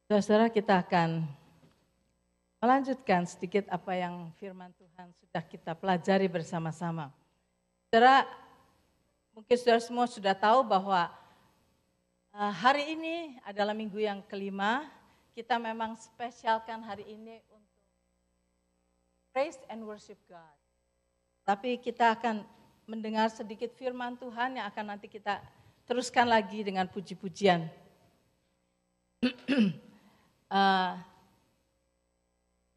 Saudara, kita akan melanjutkan sedikit apa yang firman Tuhan sudah kita pelajari bersama-sama. Saudara, mungkin saudara semua sudah tahu bahwa hari ini adalah minggu yang kelima. Kita memang spesialkan hari ini untuk praise and worship God. Tapi kita akan mendengar sedikit firman Tuhan yang akan nanti kita teruskan lagi dengan puji-pujian.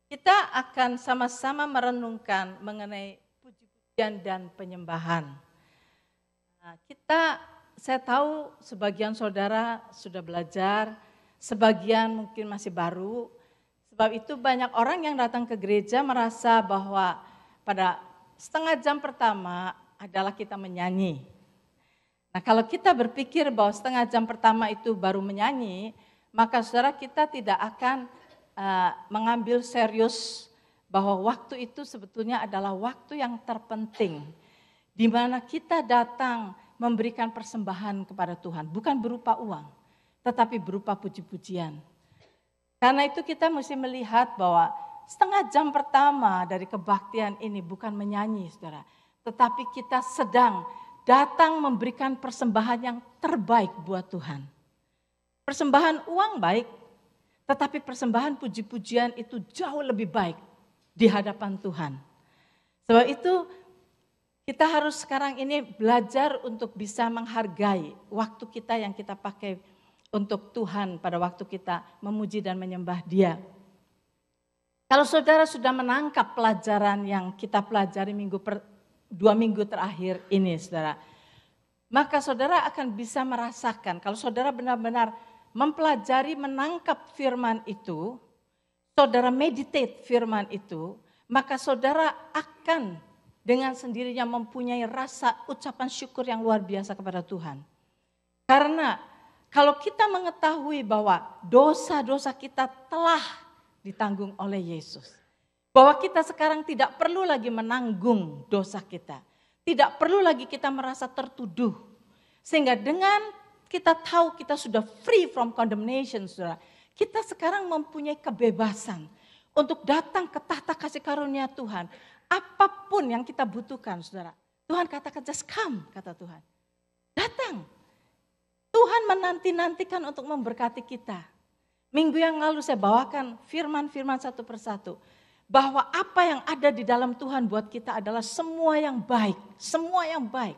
Kita akan sama-sama merenungkan mengenai puji-pujian dan penyembahan. Saya tahu sebagian saudara sudah belajar, sebagian mungkin masih baru. Sebab itu banyak orang yang datang ke gereja merasa bahwa pada setengah jam pertama adalah kita menyanyi. Nah, kalau kita berpikir bahwa setengah jam pertama itu baru menyanyi, maka saudara kita tidak akan mengambil serius bahwa waktu itu sebetulnya adalah waktu yang terpenting, di mana kita datang memberikan persembahan kepada Tuhan, bukan berupa uang, tetapi berupa puji-pujian. Karena itu kita mesti melihat bahwa setengah jam pertama dari kebaktian ini bukan menyanyi, saudara, tetapi kita sedang datang memberikan persembahan yang terbaik buat Tuhan. Persembahan uang baik, tetapi persembahan puji-pujian itu jauh lebih baik di hadapan Tuhan. Sebab itu kita harus sekarang ini belajar untuk bisa menghargai waktu kita yang kita pakai untuk Tuhan pada waktu kita memuji dan menyembah Dia. Kalau saudara sudah menangkap pelajaran yang kita pelajari 2 minggu terakhir ini, saudara, maka saudara akan bisa merasakan kalau saudara benar-benar mempelajari, menangkap firman itu, saudara meditate firman itu, maka saudara akan dengan sendirinya mempunyai rasa ucapan syukur yang luar biasa kepada Tuhan. Karena kalau kita mengetahui bahwa dosa-dosa kita telah ditanggung oleh Yesus, bahwa kita sekarang tidak perlu lagi menanggung dosa kita, tidak perlu lagi kita merasa tertuduh, sehingga dengan kita tahu kita sudah free from condemnation, saudara, kita sekarang mempunyai kebebasan untuk datang ke tahta kasih karunia Tuhan. Apapun yang kita butuhkan, saudara, Tuhan katakan just come, kata Tuhan. Datang. Tuhan menanti-nantikan untuk memberkati kita. Minggu yang lalu saya bawakan firman-firman satu persatu. Bahwa apa yang ada di dalam Tuhan buat kita adalah semua yang baik. Semua yang baik.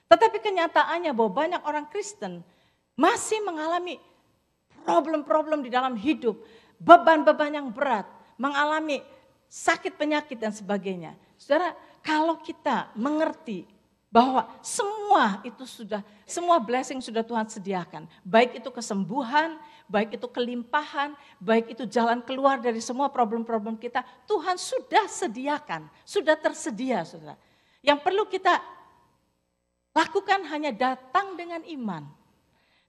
Tetapi kenyataannya bahwa banyak orang Kristen masih mengalami problem-problem di dalam hidup. Beban-beban yang berat. Mengalami sakit penyakit dan sebagainya. Saudara, kalau kita mengerti bahwa semua blessing sudah Tuhan sediakan. Baik itu kesembuhan, baik itu kelimpahan, baik itu jalan keluar dari semua problem-problem kita. Tuhan sudah sediakan, sudah tersedia, saudara. Yang perlu kita lakukan hanya datang dengan iman.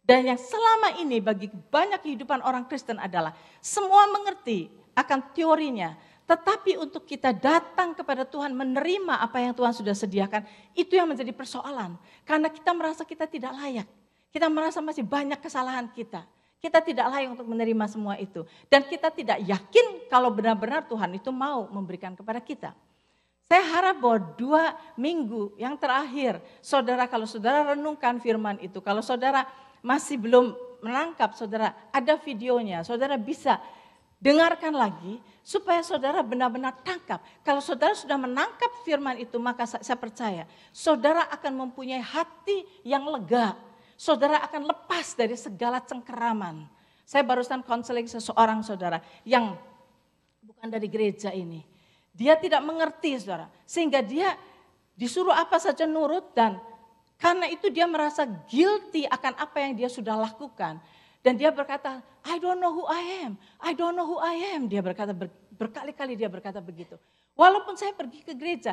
Dan yang selama ini bagi banyak kehidupan orang Kristen adalah semua mengerti akan teorinya. Tetapi untuk kita datang kepada Tuhan, menerima apa yang Tuhan sudah sediakan, itu yang menjadi persoalan. Karena kita merasa kita tidak layak. Kita merasa masih banyak kesalahan kita. Kita tidak layak untuk menerima semua itu. Dan kita tidak yakin kalau benar-benar Tuhan itu mau memberikan kepada kita. Saya harap bahwa 2 minggu yang terakhir, saudara, kalau saudara renungkan firman itu, kalau saudara masih belum menangkap, saudara ada videonya, saudara bisa dengarkan lagi supaya saudara benar-benar tangkap. Kalau saudara sudah menangkap firman itu, maka saya percaya saudara akan mempunyai hati yang lega. Saudara akan lepas dari segala cengkeraman. Saya barusan konseling seseorang, saudara, yang bukan dari gereja ini. Dia tidak mengerti, saudara, sehingga dia disuruh apa saja nurut, dan karena itu dia merasa guilty akan apa yang dia sudah lakukan. Dan dia berkata, I don't know who I am. I don't know who I am. Dia berkata, berkali-kali dia berkata begitu. Walaupun saya pergi ke gereja,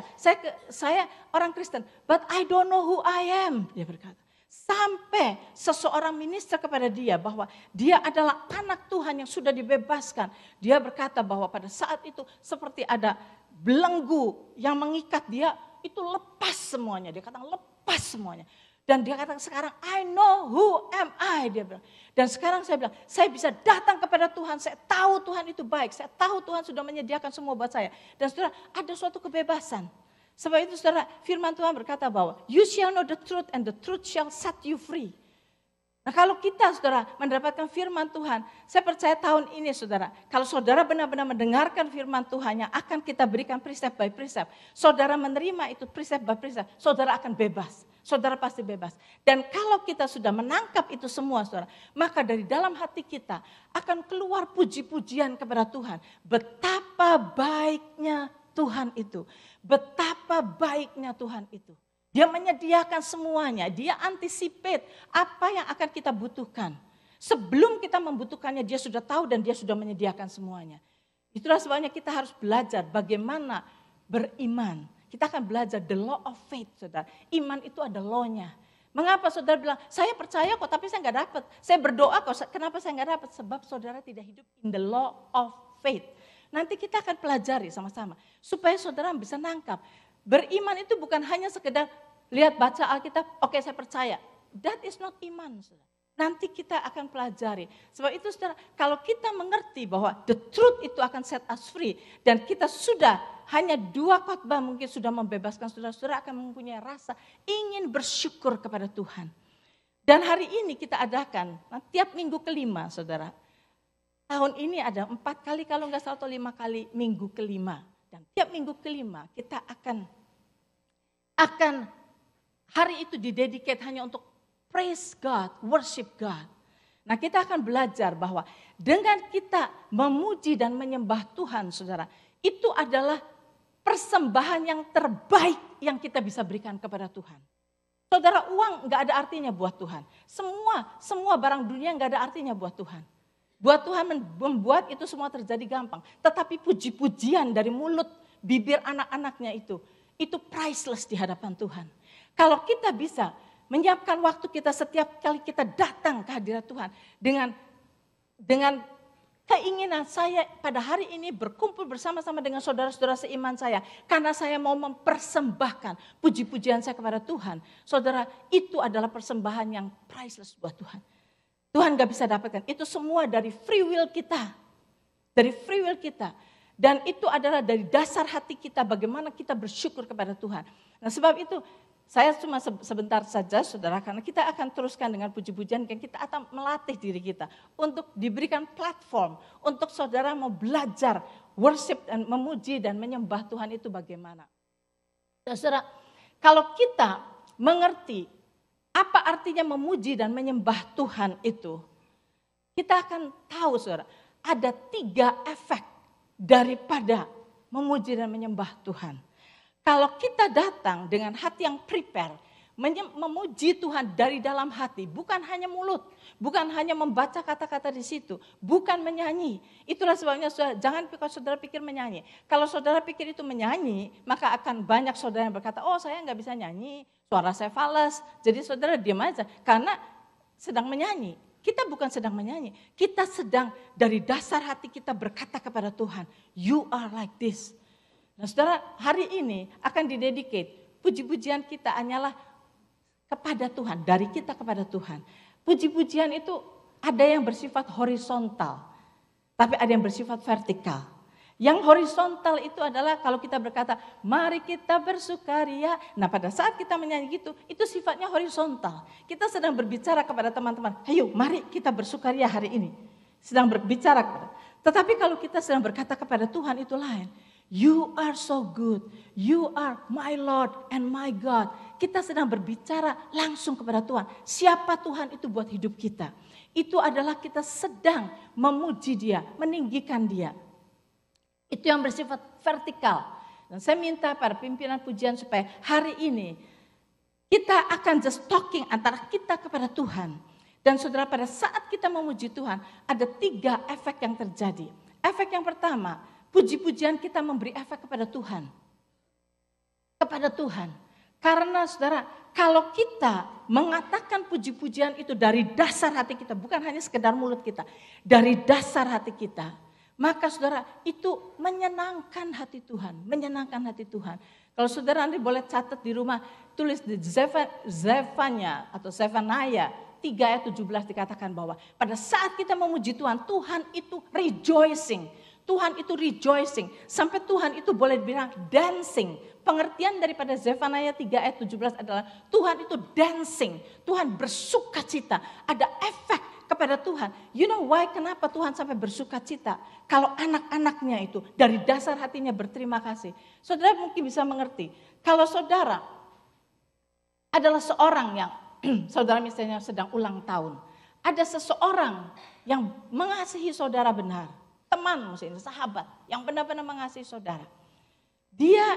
saya orang Kristen, but I don't know who I am. Dia berkata. Sampai seseorang minister kepada dia bahwa dia adalah anak Tuhan yang sudah dibebaskan. Dia berkata bahwa pada saat itu seperti ada belenggu yang mengikat dia, itu lepas semuanya. Dia kata lepas semuanya. Dan dia katakan sekarang, I know who am I, dia bilang. Dan sekarang saya bilang, saya bisa datang kepada Tuhan, saya tahu Tuhan itu baik, saya tahu Tuhan sudah menyediakan semua buat saya. Dan saudara, ada suatu kebebasan. Sebab itu saudara, firman Tuhan berkata bahwa, you shall know the truth and the truth shall set you free. Nah kalau kita saudara mendapatkan firman Tuhan, saya percaya tahun ini saudara, kalau saudara benar-benar mendengarkan firman Tuhan yang akan kita berikan precept by precept, saudara menerima itu precept by precept, saudara akan bebas, saudara pasti bebas. Dan kalau kita sudah menangkap itu semua saudara, maka dari dalam hati kita akan keluar puji-pujian kepada Tuhan. Betapa baiknya Tuhan itu, betapa baiknya Tuhan itu. Dia menyediakan semuanya, dia anticipate apa yang akan kita butuhkan. Sebelum kita membutuhkannya, dia sudah tahu dan dia sudah menyediakan semuanya. Itulah sebabnya kita harus belajar bagaimana beriman. Kita akan belajar the law of faith, saudara. Iman itu ada law-nya. Mengapa saudara bilang, saya percaya kok tapi saya nggak dapat. Saya berdoa kok, kenapa saya nggak dapat? Sebab saudara tidak hidup in the law of faith. Nanti kita akan pelajari sama-sama. Supaya saudara bisa nangkap. Beriman itu bukan hanya sekedar lihat baca Alkitab, oke saya percaya. That is not iman. Saudara. Nanti kita akan pelajari. Sebab itu saudara, kalau kita mengerti bahwa the truth itu akan set us free. Dan kita sudah hanya 2 khotbah mungkin sudah membebaskan saudara-saudara akan mempunyai rasa ingin bersyukur kepada Tuhan. Dan hari ini kita adakan, tiap minggu kelima saudara. Tahun ini ada 4 kali kalau nggak salah atau 5 kali minggu kelima. Dan tiap minggu kelima kita akan hari itu didedicate hanya untuk praise God, worship God. Nah kita akan belajar bahwa dengan kita memuji dan menyembah Tuhan saudara, itu adalah persembahan yang terbaik yang kita bisa berikan kepada Tuhan. Saudara, uang gak ada artinya buat Tuhan. Semua barang dunia gak ada artinya buat Tuhan. Buat Tuhan membuat itu semua terjadi gampang. Tetapi puji-pujian dari mulut, bibir anak-anaknya itu priceless di hadapan Tuhan. Kalau kita bisa menyiapkan waktu kita setiap kali kita datang ke hadirat Tuhan dengan keinginan saya pada hari ini berkumpul bersama-sama dengan saudara-saudara seiman saya. Karena saya mau mempersembahkan puji-pujian saya kepada Tuhan. Saudara, itu adalah persembahan yang priceless buat Tuhan. Tuhan gak bisa dapatkan. Itu semua dari free will kita. Dari free will kita. Dan itu adalah dari dasar hati kita bagaimana kita bersyukur kepada Tuhan. Nah sebab itu saya cuma sebentar saja saudara karena kita akan teruskan dengan puji-pujian dan kita akan melatih diri kita untuk diberikan platform untuk saudara mau belajar worship dan memuji dan menyembah Tuhan itu bagaimana. Saudara, kalau kita mengerti apa artinya memuji dan menyembah Tuhan itu, kita akan tahu saudara ada 3 efek daripada memuji dan menyembah Tuhan. Kalau kita datang dengan hati yang prepare, memuji Tuhan dari dalam hati, bukan hanya mulut, bukan hanya membaca kata-kata di situ, bukan menyanyi. Itulah sebabnya saudara, jangan saudara pikir menyanyi. Kalau saudara pikir itu menyanyi, maka akan banyak saudara yang berkata, oh saya nggak bisa nyanyi, suara saya fals. Jadi saudara diam aja, karena sedang menyanyi. Kita bukan sedang menyanyi, kita sedang dari dasar hati kita berkata kepada Tuhan, you are like this. Nah saudara, hari ini akan didedicate, puji-pujian kita hanyalah kepada Tuhan, dari kita kepada Tuhan. Puji-pujian itu ada yang bersifat horizontal, tapi ada yang bersifat vertikal. Yang horizontal itu adalah kalau kita berkata, mari kita bersukaria. Nah pada saat kita menyanyi gitu, itu sifatnya horizontal. Kita sedang berbicara kepada teman-teman, ayo mari kita bersukaria hari ini. Sedang berbicara kepada. Tetapi kalau kita sedang berkata kepada Tuhan itu lain. You are so good, you are my Lord and my God. Kita sedang berbicara langsung kepada Tuhan. Siapa Tuhan itu buat hidup kita? Itu adalah kita sedang memuji Dia, meninggikan Dia. Itu yang bersifat vertikal. Dan saya minta para pimpinan pujian supaya hari ini kita akan just talking antara kita kepada Tuhan. Dan saudara pada saat kita memuji Tuhan ada 3 efek yang terjadi. Efek yang pertama, puji-pujian kita memberi efek kepada Tuhan. Kepada Tuhan. Karena saudara, kalau kita mengatakan puji-pujian itu dari dasar hati kita, bukan hanya sekedar mulut kita. Dari dasar hati kita. Maka saudara itu menyenangkan hati Tuhan, menyenangkan hati Tuhan. Kalau saudara nanti boleh catat di rumah, tulis di Zefanya atau Zefanaya 3 ayat 17 dikatakan bahwa pada saat kita memuji Tuhan, Tuhan itu rejoicing. Tuhan itu rejoicing. Sampai Tuhan itu boleh dibilang dancing. Pengertian daripada Zefanaya 3 ayat 17 adalah Tuhan itu dancing. Tuhan bersuka cita. Ada efek kepada Tuhan. You know why? Kenapa Tuhan sampai bersuka cita? Kalau anak-anaknya itu dari dasar hatinya berterima kasih. Saudara mungkin bisa mengerti. Kalau saudara adalah seorang yang saudara misalnya sedang ulang tahun. Ada seseorang yang mengasihi saudara benar. Teman misalnya, sahabat yang benar-benar mengasihi saudara. Dia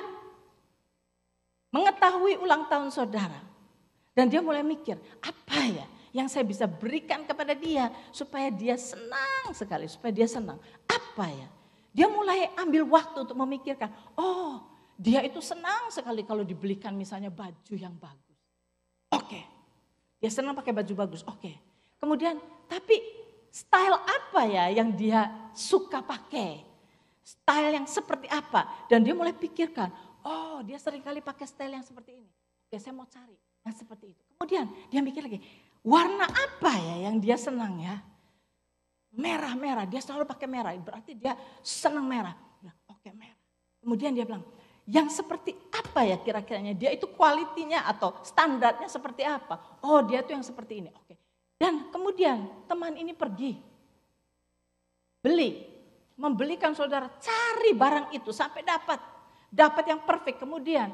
mengetahui ulang tahun saudara. Dan dia mulai mikir, apa ya yang saya bisa berikan kepada dia supaya dia senang sekali, supaya dia senang. Apa ya? Dia mulai ambil waktu untuk memikirkan, oh dia itu senang sekali kalau dibelikan misalnya baju yang bagus. Oke, dia senang pakai baju bagus, oke. Kemudian, tapi style apa ya yang dia suka pakai? Style yang seperti apa? Dan dia mulai pikirkan, oh dia sering kali pakai style yang seperti ini. Oke, saya mau cari yang seperti itu. Kemudian dia mikir lagi, warna apa ya yang dia senang ya? Merah-merah, dia selalu pakai merah. Berarti dia senang merah. Oke, merah. Kemudian dia bilang, yang seperti apa ya kira-kiranya? Dia itu kualitinya atau standarnya seperti apa? Oh dia tuh yang seperti ini. Oke. Dan kemudian teman ini pergi, membelikan saudara, cari barang itu sampai dapat yang perfect. Kemudian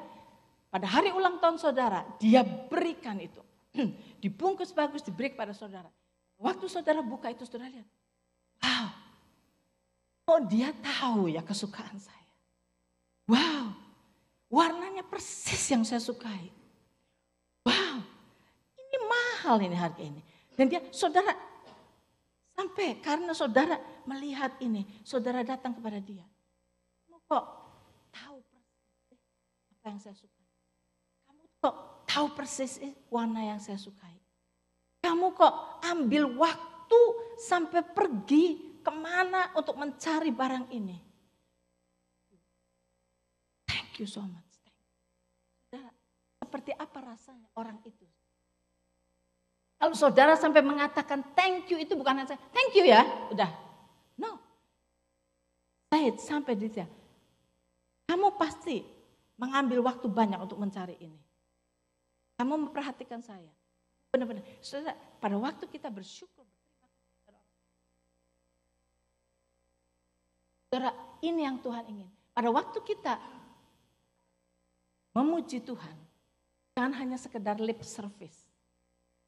pada hari ulang tahun saudara, dia berikan itu, dibungkus bagus, diberi kepada saudara. Waktu saudara buka itu, saudara lihat, wow, oh dia tahu ya kesukaan saya. Wow, warnanya persis yang saya sukai. Wow, ini mahal ini harga ini. Dan dia, saudara, sampai karena saudara melihat ini, saudara datang kepada dia. Kamu kok tahu persis apa yang saya sukai? Kamu kok tahu persis warna yang saya sukai? Kamu kok ambil waktu sampai pergi kemana untuk mencari barang ini? Thank you so much. Saudara, seperti apa rasanya orang itu? Kalau saudara sampai mengatakan thank you itu bukan hanya thank you ya, udah. No. Say it sampai di sana. Kamu pasti mengambil waktu banyak untuk mencari ini. Kamu memperhatikan saya. Benar-benar. Saudara, pada waktu kita bersyukur, saudara, ini yang Tuhan ingin. Pada waktu kita memuji Tuhan, jangan hanya sekedar lip service.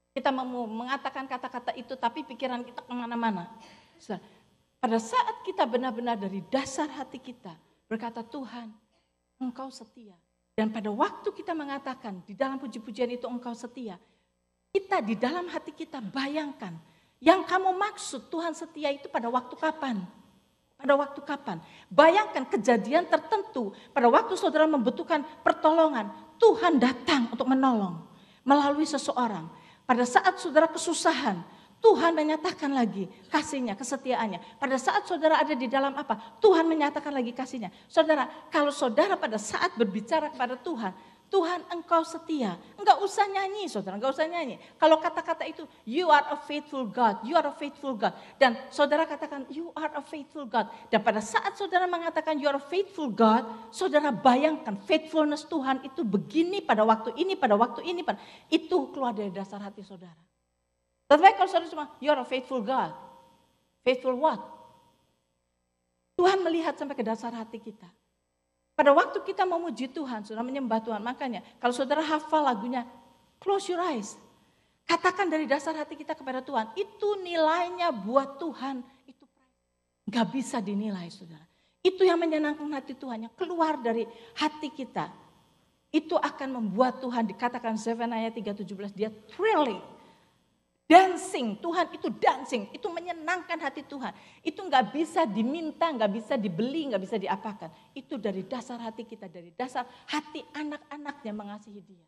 Kita mengatakan kata-kata itu tapi pikiran kita kemana-mana. Pada saat kita benar-benar dari dasar hati kita berkata Tuhan Engkau setia. Dan pada waktu kita mengatakan di dalam puji-pujian itu Engkau setia. Kita di dalam hati kita bayangkan yang kamu maksud Tuhan setia itu pada waktu kapan? Pada waktu kapan? Bayangkan kejadian tertentu pada waktu saudara membutuhkan pertolongan. Tuhan datang untuk menolong melalui seseorang. Pada saat saudara kesusahan, Tuhan menyatakan lagi kasihnya, kesetiaannya. Pada saat saudara ada di dalam apa? Tuhan menyatakan lagi kasihnya. Saudara, kalau saudara pada saat berbicara kepada Tuhan, Tuhan Engkau setia. Enggak usah nyanyi saudara, enggak usah nyanyi. Kalau kata-kata itu, you are a faithful God, you are a faithful God. Dan saudara katakan, you are a faithful God. Dan pada saat saudara mengatakan you are a faithful God, saudara bayangkan faithfulness Tuhan itu begini pada waktu ini, pada waktu ini. Itu keluar dari dasar hati saudara. Tetapi kalau saudara cuma, you are a faithful God. Faithful what? Tuhan melihat sampai ke dasar hati kita. Pada waktu kita memuji Tuhan, saudara menyembah Tuhan. Makanya kalau saudara hafal lagunya, close your eyes. Katakan dari dasar hati kita kepada Tuhan. Itu nilainya buat Tuhan. Itu gak bisa dinilai saudara. Itu yang menyenangkan hati Tuhan. Yang keluar dari hati kita. Itu akan membuat Tuhan dikatakan Zefanaya 3:17. Dia thrilling. Dancing, Tuhan itu dancing, itu menyenangkan hati Tuhan. Itu gak bisa diminta, gak bisa dibeli, gak bisa diapakan. Itu dari dasar hati kita, dari dasar hati anak-anaknya mengasihi dia.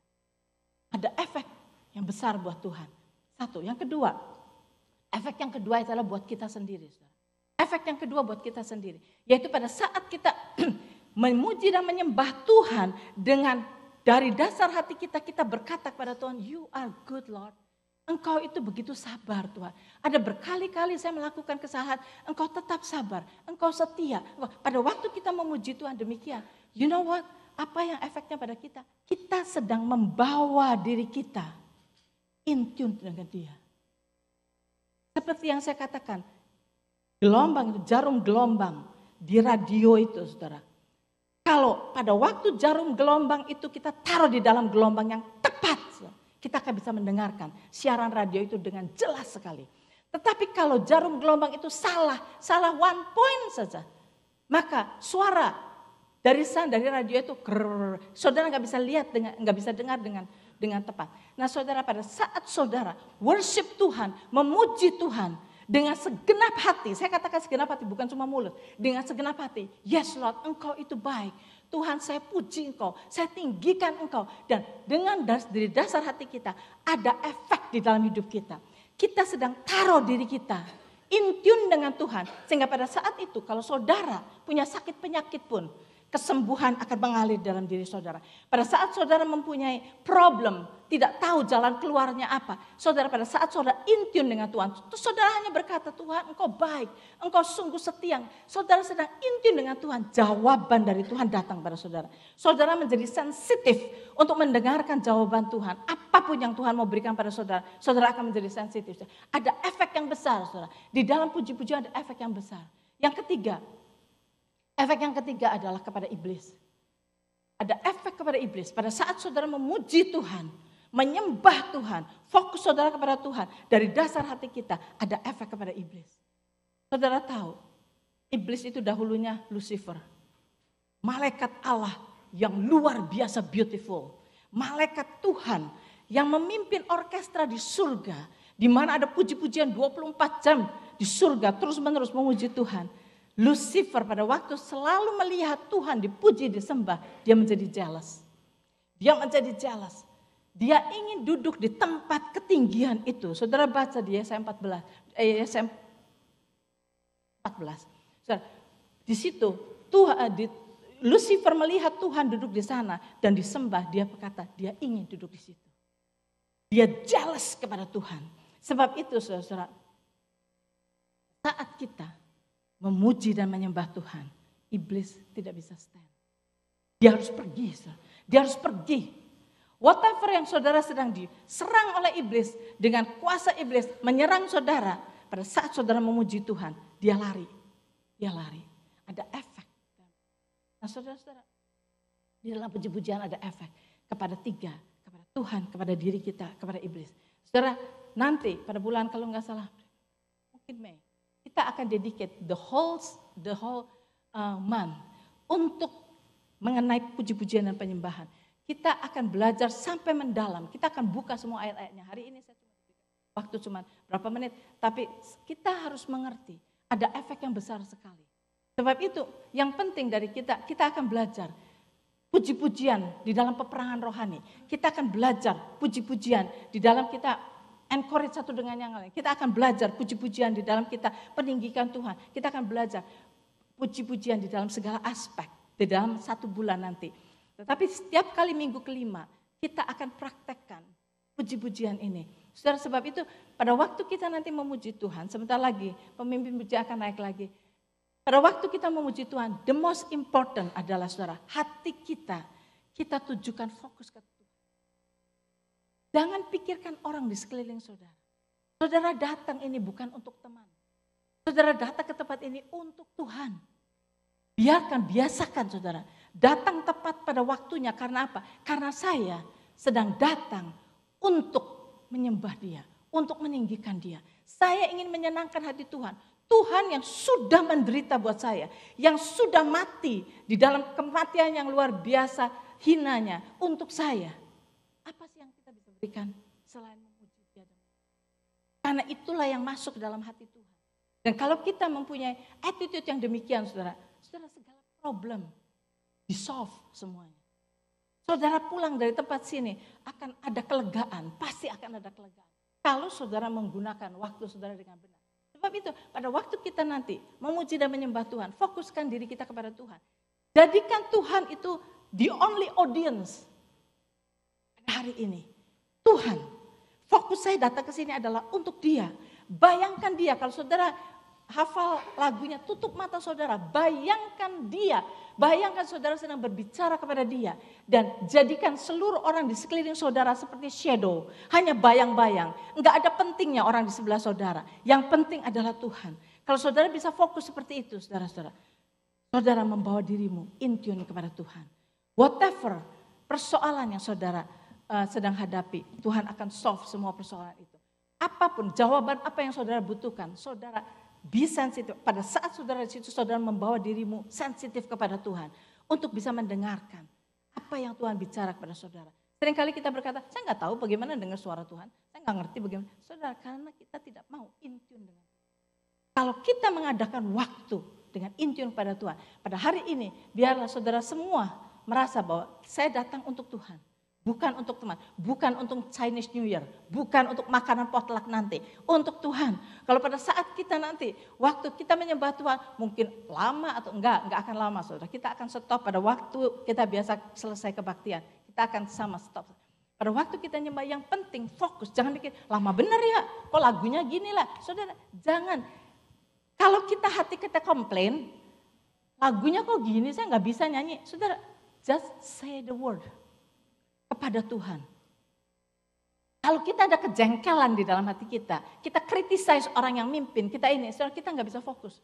Ada efek yang besar buat Tuhan. Satu, yang kedua, efek yang kedua adalah buat kita sendiri. Efek yang kedua buat kita sendiri, yaitu pada saat kita memuji dan menyembah Tuhan dengan dari dasar hati kita, kita berkata kepada Tuhan, you are good Lord. Engkau itu begitu sabar Tuhan. Ada berkali-kali saya melakukan kesalahan, Engkau tetap sabar, Engkau setia. Pada waktu kita memuji Tuhan demikian, you know what? Apa yang efeknya pada kita? Kita sedang membawa diri kita in tune dengan Dia. Seperti yang saya katakan, gelombang itu, jarum gelombang di radio itu saudara. Kalau pada waktu jarum gelombang itu kita taruh di dalam gelombang yang tepat, kita akan bisa mendengarkan siaran radio itu dengan jelas sekali. Tetapi kalau jarum gelombang itu salah one point saja, maka suara dari radio itu saudara nggak bisa lihat, nggak bisa dengar dengan tepat. Nah saudara, pada saat saudara worship Tuhan, memuji Tuhan dengan segenap hati, saya katakan segenap hati bukan cuma mulut, dengan segenap hati, yes Lord, Engkau itu baik. Tuhan, saya puji Engkau, saya tinggikan Engkau. Dan dengan dari dasar hati kita, ada efek di dalam hidup kita. Kita sedang taruh diri kita in tune dengan Tuhan. Sehingga pada saat itu kalau saudara punya sakit penyakit pun, kesembuhan akan mengalir dalam diri saudara. Pada saat saudara mempunyai problem, tidak tahu jalan keluarnya apa. Saudara, pada saat saudara in tune dengan Tuhan, saudara hanya berkata, Tuhan Engkau baik, Engkau sungguh setia. Saudara sedang in tune dengan Tuhan, jawaban dari Tuhan datang pada saudara. Saudara menjadi sensitif untuk mendengarkan jawaban Tuhan. Apapun yang Tuhan mau berikan pada saudara, saudara akan menjadi sensitif. Ada efek yang besar saudara. Di dalam puji-pujian ada efek yang besar. Yang ketiga, efek yang ketiga adalah kepada iblis. Ada efek kepada iblis. Pada saat saudara memuji Tuhan, menyembah Tuhan, fokus saudara kepada Tuhan, dari dasar hati kita ada efek kepada iblis. Saudara tahu, iblis itu dahulunya Lucifer. Malaikat Allah yang luar biasa beautiful. Malaikat Tuhan yang memimpin orkestra di surga, di mana ada puji-pujian 24 jam di surga, terus-menerus memuji Tuhan. Lucifer pada waktu selalu melihat Tuhan dipuji, disembah, dia menjadi jealous. Dia menjadi jealous. Dia ingin duduk di tempat ketinggian itu. Saudara baca di Yesaya 14. Saudara, di situ Lucifer melihat Tuhan duduk di sana dan disembah, dia berkata dia ingin duduk di situ. Dia jealous kepada Tuhan. Sebab itu saudara, saat kita memuji dan menyembah Tuhan, iblis tidak bisa stand. Dia harus pergi. Dia harus pergi. Whatever yang saudara sedang diserang oleh iblis, dengan kuasa iblis menyerang saudara, pada saat saudara memuji Tuhan, dia lari. Dia lari. Ada efek. Nah saudara-saudara, di dalam puji-pujian ada efek kepada tiga, kepada Tuhan, kepada diri kita, kepada iblis. Saudara, nanti pada bulan kalau nggak salah, mungkin Mei, kita akan dedicate the whole month untuk mengenai puji-pujian dan penyembahan. Kita akan belajar sampai mendalam. Kita akan buka semua ayat-ayatnya. Hari ini saya waktu cuma berapa menit, tapi kita harus mengerti ada efek yang besar sekali. Sebab itu yang penting dari kita akan belajar puji-pujian di dalam peperangan rohani. Kita akan belajar puji-pujian di dalam kita encourage satu dengan yang lain. Kita akan belajar puji-pujian di dalam kita peninggikan Tuhan. Kita akan belajar puji-pujian di dalam segala aspek di dalam 1 bulan nanti. Tetapi setiap kali minggu kelima kita akan praktekkan puji-pujian ini. Saudara, sebab itu pada waktu kita nanti memuji Tuhan, sebentar lagi pemimpin puji akan naik lagi. Pada waktu kita memuji Tuhan, the most important adalah saudara, hati kita tujukan fokus ke Tuhan. Jangan pikirkan orang di sekeliling saudara. Saudara datang ini bukan untuk teman. Saudara datang ke tempat ini untuk Tuhan. Biasakan saudara. Datang tepat pada waktunya, karena apa? Karena saya sedang datang untuk menyembah Dia, untuk meninggikan Dia. Saya ingin menyenangkan hati Tuhan. Tuhan yang sudah menderita buat saya, yang sudah mati di dalam kematian yang luar biasa hinanya untuk saya. Apa sih yang kita bisa berikan selain memuji Dia? Karena itulah yang masuk dalam hati Tuhan. Dan kalau kita mempunyai attitude yang demikian, saudara segala problem di-solve semuanya. Saudara pulang dari tempat sini akan ada kelegaan, pasti akan ada kelegaan. Kalau saudara menggunakan waktu saudara dengan benar. Sebab itu pada waktu kita nanti memuji dan menyembah Tuhan, fokuskan diri kita kepada Tuhan. Jadikan Tuhan itu the only audience pada hari ini. Tuhan, fokus saya datang ke sini adalah untuk Dia. Bayangkan Dia, kalau saudara hafal lagunya, tutup mata saudara, bayangkan Dia. Bayangkan saudara sedang berbicara kepada Dia. Dan jadikan seluruh orang di sekeliling saudara seperti shadow. Hanya bayang-bayang. Enggak ada pentingnya orang di sebelah saudara. Yang penting adalah Tuhan. Kalau saudara bisa fokus seperti itu, saudara-saudara. Saudara membawa dirimu in tune kepada Tuhan. Whatever persoalan yang saudara sedang hadapi, Tuhan akan solve semua persoalan itu. Apapun, jawaban apa yang saudara butuhkan, saudara be sensitif. Pada saat saudara di situ, saudara membawa dirimu sensitif kepada Tuhan. Untuk bisa mendengarkan apa yang Tuhan bicara kepada saudara. Seringkali kita berkata, saya nggak tahu bagaimana dengar suara Tuhan. Saya nggak ngerti bagaimana. Saudara, karena kita tidak mau in tune dengan Tuhan. Kalau kita mengadakan waktu dengan in tune kepada Tuhan. Pada hari ini, biarlah saudara semua merasa bahwa saya datang untuk Tuhan. Bukan untuk teman, bukan untuk Chinese New Year, bukan untuk makanan potluck nanti, untuk Tuhan. Kalau pada saat kita nanti, waktu kita menyembah Tuhan, mungkin lama atau enggak akan lama saudara. Kita akan stop pada waktu kita biasa selesai kebaktian, kita akan sama stop. Pada waktu kita nyembah yang penting fokus, jangan mikir lama bener ya, kok lagunya gini lah. Saudara, jangan. Kalau hati kita komplain, lagunya kok gini, saya nggak bisa nyanyi. Saudara, just say the word. Kepada Tuhan. Kalau kita ada kejengkelan di dalam hati kita criticize orang yang mimpin, kita saudara, kita nggak bisa fokus.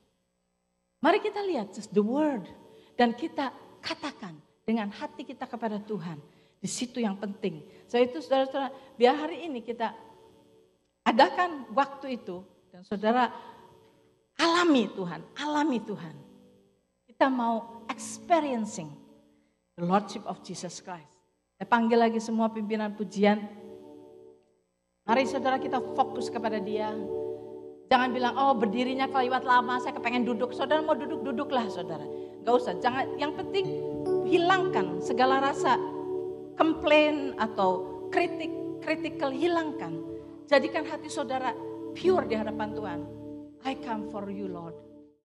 Mari kita lihat just the word. Dan kita katakan dengan hati kita kepada Tuhan. Di situ yang penting. Itu saudara-saudara, biar hari ini kita adakan waktu itu. Dan saudara alami Tuhan. Kita mau experiencing the Lordship of Jesus Christ. Saya panggil lagi semua pimpinan pujian. Mari saudara kita fokus kepada Dia. Jangan bilang, oh berdirinya keliwat lama, saya kepengen duduk. Saudara mau duduklah saudara. Gak usah, jangan. Yang penting hilangkan segala rasa komplain atau kritikal, hilangkan. Jadikan hati saudara pure di hadapan Tuhan. I come for you Lord.